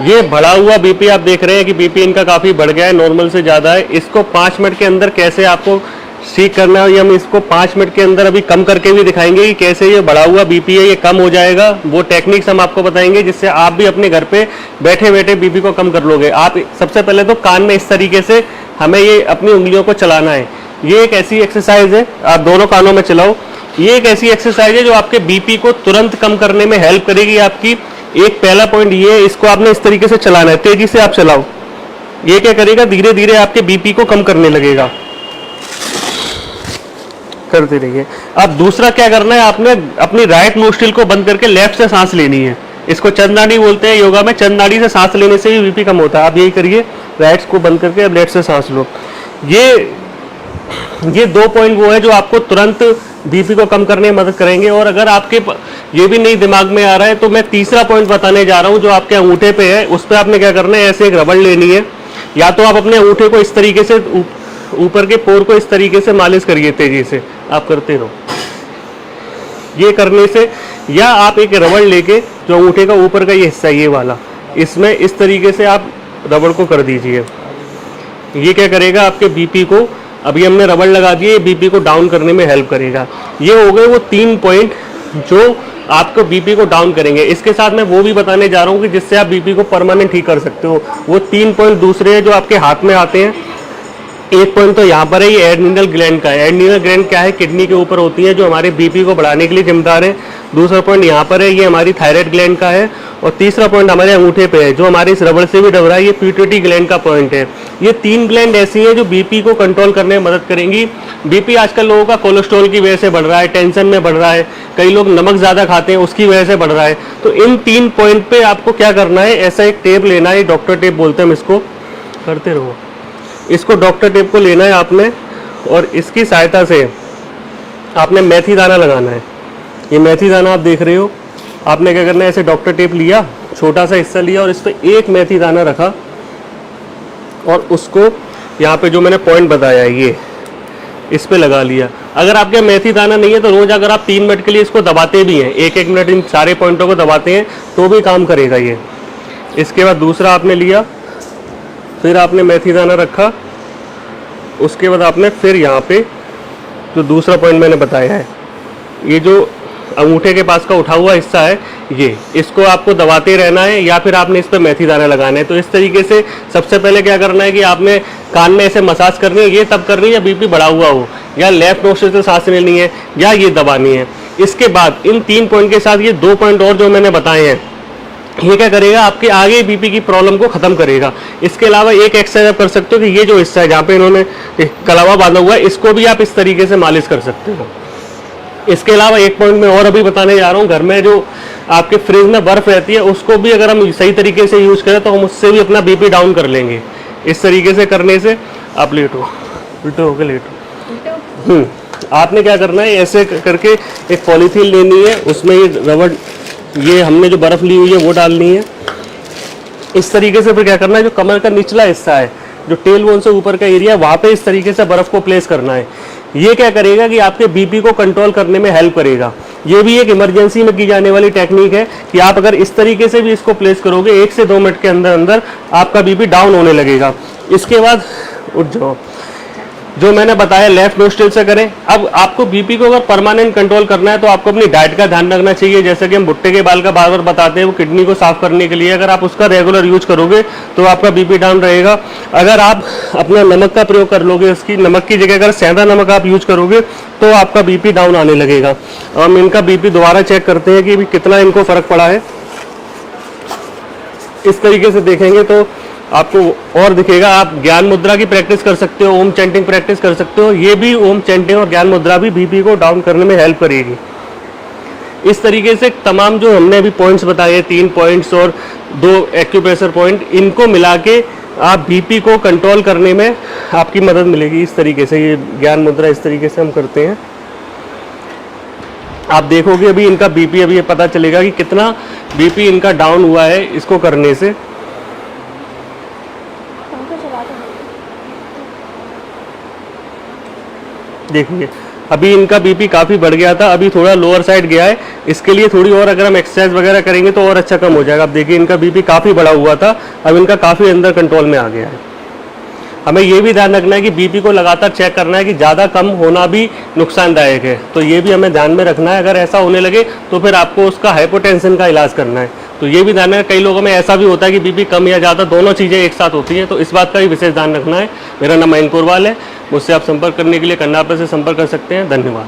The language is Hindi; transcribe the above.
ये बढ़ा हुआ बीपी आप देख रहे हैं कि बीपी इनका काफ़ी बढ़ गया है, नॉर्मल से ज़्यादा है। इसको 5 मिनट के अंदर कैसे आपको ठीक करना है, ये हम इसको 5 मिनट के अंदर अभी कम करके भी दिखाएंगे कि कैसे ये बढ़ा हुआ बीपी है ये कम हो जाएगा। वो टेक्निक्स हम आपको बताएंगे जिससे आप भी अपने घर पे बैठे बैठे बीपी को कम कर लोगे। आप सबसे पहले तो कान में इस तरीके से हमें ये अपनी उंगलियों को चलाना है। ये एक ऐसी एक्सरसाइज है, आप दोनों कानों में चलाओ। ये एक ऐसी एक्सरसाइज है जो आपके बीपी को तुरंत कम करने में हेल्प करेगी आपकी। एक पहला पॉइंट ये है, इसको आपने इस तरीके से चलाना है, तेजी से आप चलाओ। ये क्या करेगा, धीरे धीरे आपके बीपी को कम करने लगेगा। करते रहिए। अब दूसरा क्या करना है, आपने अपनी राइट नोस्ट्रिल को बंद करके लेफ्ट से सांस लेनी है। इसको चंद नाड़ी बोलते हैं योगा में। चंद नाड़ी से सांस लेने से भी बीपी कम होता है। आप यही करिए, राइट को बंद करके अब लेफ्ट से सांस लो। ये 2 पॉइंट वो है जो आपको तुरंत बीपी को कम करने में मदद करेंगे। और अगर आपके ये भी नहीं दिमाग में आ रहा है तो मैं तीसरा पॉइंट बताने जा रहा हूँ जो आपके अंगूठे पे है। उस पर आपने क्या करना है, ऐसे एक रबड़ लेनी है, या तो आप अपने अंगूठे को इस तरीके से ऊपर के पोर को इस तरीके से मालिश करिए, तेजी से आप करते रहो। ये करने से, या आप एक रबड़ लेके जो अंगूठे का ऊपर का ये हिस्सा ये वाला, इसमें इस तरीके से आप रबड़ को कर दीजिए। ये क्या करेगा, आपके बीपी को, अभी हमने रबड़ लगा दिए, बीपी को डाउन करने में हेल्प करेगा। ये हो गए वो 3 पॉइंट जो आपको बीपी को डाउन करेंगे। इसके साथ मैं वो भी बताने जा रहा हूँ कि जिससे आप बीपी को परमानेंट ठीक कर सकते हो। वो 3 पॉइंट दूसरे हैं जो आपके हाथ में आते हैं। एक पॉइंट तो यहाँ पर है, ये एड्रिनल ग्लैंड का है। एड्रिनल ग्लैंड क्या है, किडनी के ऊपर होती है, जो हमारे बीपी को बढ़ाने के लिए जिम्मेदार है। दूसरा पॉइंट यहाँ पर है, ये हमारी थायराइड ग्लैंड का है। और तीसरा पॉइंट हमारे अंगूठे पे है जो हमारे इस रबड़ से भी दब रहा है, ये पिट्यूटरी ग्लैंड का पॉइंट है। ये 3 ग्लैंड ऐसी हैं जो बीपी को कंट्रोल करने में मदद करेंगी। बीपी आजकल लोगों का कोलेस्ट्रॉल की वजह से बढ़ रहा है, टेंशन में बढ़ रहा है, कई लोग नमक ज़्यादा खाते हैं उसकी वजह से बढ़ रहा है। तो इन 3 पॉइंट पे आपको क्या करना है, ऐसा एक टेप लेना है, डॉक्टर टेप बोलते हैं हम इसको, करते रहो। इसको डॉक्टर टेप को लेना है आपने, और इसकी सहायता से आपने मेथी दाना लगाना है। ये मेथी दाना आप देख रहे हो, आपने क्या करना है, ऐसे डॉक्टर टेप लिया, छोटा सा हिस्सा लिया और इस पर एक मेथी दाना रखा और उसको यहाँ पे जो मैंने पॉइंट बताया है ये इस पे लगा लिया। अगर आपके मेथी दाना नहीं है तो रोज अगर आप 3 मिनट के लिए इसको दबाते भी हैं, 1-1 मिनट इन सारे पॉइंटों को दबाते हैं तो भी काम करेगा ये। इसके बाद दूसरा आपने लिया, फिर आपने मेथी दाना रखा, उसके बाद आपने फिर यहाँ पे जो दूसरा पॉइंट मैंने बताया है, ये जो अंगूठे के पास का उठा हुआ हिस्सा है, ये इसको आपको दबाते रहना है या फिर आपने इस पर मेथी दाना लगाना है। तो इस तरीके से सबसे पहले क्या करना है कि आपने कान में ऐसे मसाज करनी है। ये तब करनी है जब बीपी बढ़ा हुआ हो, या लेफ्ट नोस्ट्रिल से सांस लेनी है, या ये दबानी है। इसके बाद इन 3 पॉइंट के साथ ये 2 पॉइंट और जो मैंने बताए हैं, ये क्या करेगा, आपके आगे बीपी की प्रॉब्लम को खत्म करेगा। इसके अलावा एक एक्सरसाइज आप कर सकते हो कि ये जो हिस्सा है जहाँ पे इन्होंने कलावा बांधा हुआ है, इसको भी आप इस तरीके से मालिश कर सकते हो। इसके अलावा एक पॉइंट मैं और अभी बताने जा रहा हूँ, घर में जो आपके फ्रिज में बर्फ रहती है उसको भी अगर हम सही तरीके से यूज करें तो हम उससे भी अपना बीपी डाउन कर लेंगे। इस तरीके से करने से, आप लेटो, उल्टे होकर लेटो। आपने क्या करना है, ऐसे करके एक पॉलीथीन लेनी है, उसमें ये रबड़, ये हमने जो बर्फ ली हुई है वो डालनी है। इस तरीके से फिर क्या करना है, जो कमर का निचला हिस्सा है, जो टेल बोन से ऊपर का एरिया, वहाँ पे इस तरीके से बर्फ को प्लेस करना है। ये क्या करेगा कि आपके बीपी को कंट्रोल करने में हेल्प करेगा। ये भी एक इमरजेंसी में की जाने वाली टेक्निक है कि आप अगर इस तरीके से भी इसको प्लेस करोगे, 1 से 2 मिनट के अंदर अंदर आपका बीपी डाउन होने लगेगा। इसके बाद उठ जाओ, जो मैंने बताया लेफ्ट नोस्ट्रिल से करें। अब आपको बीपी को अगर परमानेंट कंट्रोल करना है तो आपको अपनी डाइट का ध्यान रखना चाहिए। जैसे कि हम भुट्टे के बाल का बार बार बताते हैं, वो किडनी को साफ करने के लिए, अगर आप उसका रेगुलर यूज करोगे तो आपका बीपी डाउन रहेगा। अगर आप अपना नमक का प्रयोग कर लोगे, उसकी नमक की जगह अगर सेंधा नमक आप यूज करोगे तो आपका बीपी डाउन आने लगेगा। हम इनका बीपी दोबारा चेक करते हैं कि कितना इनको फर्क पड़ा है। इस तरीके से देखेंगे तो आपको और दिखेगा। आप ज्ञान मुद्रा की प्रैक्टिस कर सकते हो, ओम चैंटिंग प्रैक्टिस कर सकते हो। ये भी ओम चैंटिंग और ज्ञान मुद्रा भी बीपी को डाउन करने में हेल्प करेगी। इस तरीके से तमाम जो हमने अभी पॉइंट्स बताए, 3 पॉइंट्स और 2 एक्यूप्रेशर पॉइंट, इनको मिला के आप बीपी को कंट्रोल करने में आपकी मदद मिलेगी। इस तरीके से ये ज्ञान मुद्रा इस तरीके से हम करते हैं। आप देखोगे अभी इनका बीपी, अभी ये पता चलेगा कि कितना बीपी इनका डाउन हुआ है इसको करने से। देखिए अभी इनका बीपी काफ़ी बढ़ गया था, अभी थोड़ा लोअर साइड गया है। इसके लिए थोड़ी और अगर हम एक्सरसाइज वगैरह करेंगे तो और अच्छा कम हो जाएगा। आप देखिए इनका बीपी काफ़ी बढ़ा हुआ था, अब इनका काफ़ी अंदर कंट्रोल में आ गया है। हमें ये भी ध्यान रखना है कि बीपी को लगातार चेक करना है कि ज़्यादा कम होना भी नुकसानदायक है, तो ये भी हमें ध्यान में रखना है। अगर ऐसा होने लगे तो फिर आपको उसका हाइपोटेंशन का इलाज करना है। तो ये भी ध्यान है, कई लोगों में ऐसा भी होता है कि बीपी कम या ज़्यादा दोनों चीज़ें एक साथ होती हैं, तो इस बात का भी विशेष ध्यान रखना है। मेरा नाम मयंक पुरवाल है, मुझसे आप संपर्क करने के लिए कन्नापर से संपर्क कर सकते हैं। धन्यवाद।